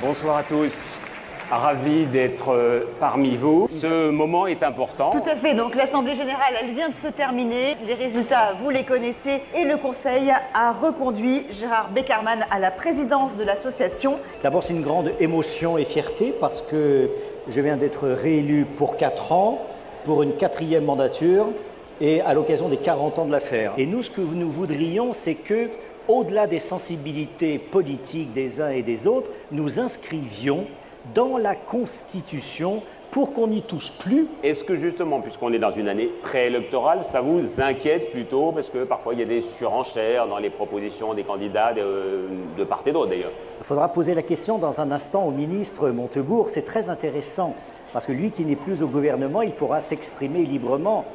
Bonsoir à tous. Ravi d'être parmi vous. Ce moment est important. Tout à fait. Donc l'Assemblée Générale, elle vient de se terminer. Les résultats, vous les connaissez. Et le Conseil a reconduit Gérard Beckerman à la présidence de l'association. D'abord, c'est une grande émotion et fierté parce que je viens d'être réélu pour 4 ans, pour une 4e mandature et à l'occasion des 40 ans de l'affaire. Et nous, ce que nous voudrions, c'est que, au-delà des sensibilités politiques des uns et des autres, nous inscrivions dans la Constitution pour qu'on n'y touche plus. Est-ce que justement, puisqu'on est dans une année préélectorale, ça vous inquiète plutôt? Parce que parfois il y a des surenchères dans les propositions des candidats de part et d'autre d'ailleurs. Il faudra poser la question dans un instant au ministre Montebourg. C'est très intéressant parce que lui qui n'est plus au gouvernement, il pourra s'exprimer librement.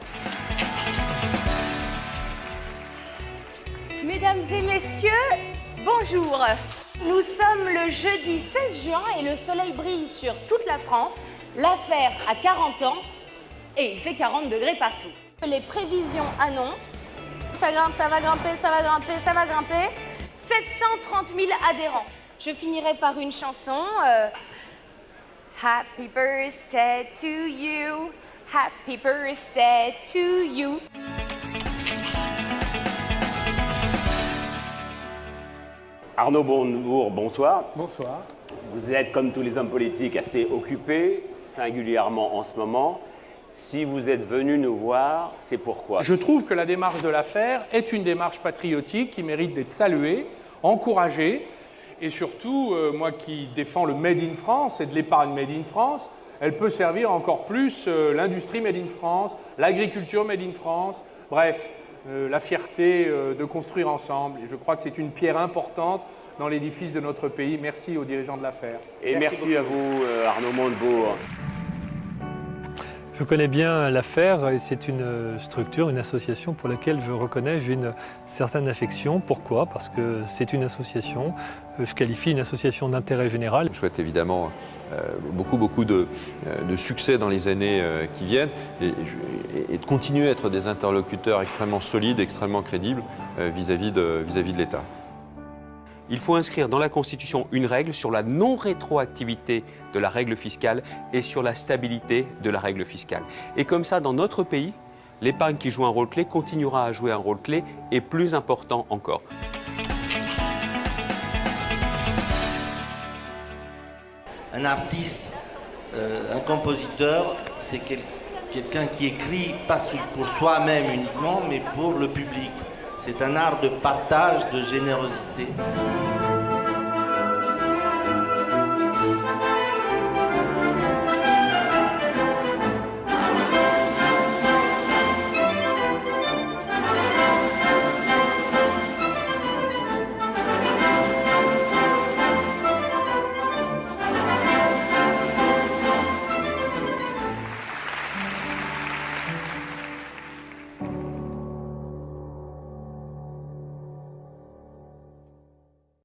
Mesdames et messieurs, bonjour. Nous sommes le jeudi 16 juin et le soleil brille sur toute la France. L'affaire a 40 ans et il fait 40 degrés partout. Les prévisions annoncent, ça grimpe, ça va grimper, ça va grimper, ça va grimper, 730 000 adhérents. Je finirai par une chanson. Happy birthday to you, happy birthday to you. Arnaud Montebourg, bonsoir. Bonsoir. Vous êtes, comme tous les hommes politiques, assez occupés, singulièrement en ce moment. Si vous êtes venu nous voir, c'est pourquoi? Je trouve que la démarche de l'affaire est une démarche patriotique qui mérite d'être saluée, encouragée. Et surtout, moi qui défends le Made in France et de l'épargne Made in France, elle peut servir encore plus l'industrie Made in France, l'agriculture Made in France, bref, la fierté de construire ensemble. Et je crois que c'est une pierre importante dans l'édifice de notre pays. Merci aux dirigeants de l'affaire. Et merci à vous, Arnaud Montebourg. Je connais bien l'affaire et c'est une structure, une association pour laquelle je reconnais, j'ai une certaine affection. Pourquoi? Parce que c'est une association, je qualifie une association d'intérêt général. Je souhaite évidemment beaucoup de succès dans les années qui viennent et de continuer à être des interlocuteurs extrêmement solides, extrêmement crédibles vis-à-vis de l'État. Il faut inscrire dans la Constitution une règle sur la non-rétroactivité de la règle fiscale et sur la stabilité de la règle fiscale. Et comme ça, dans notre pays, l'épargne qui joue un rôle clé continuera à jouer un rôle clé et plus important encore. Un artiste, un compositeur, c'est quelqu'un qui écrit pas pour soi-même uniquement, mais pour le public. C'est un art de partage, de générosité.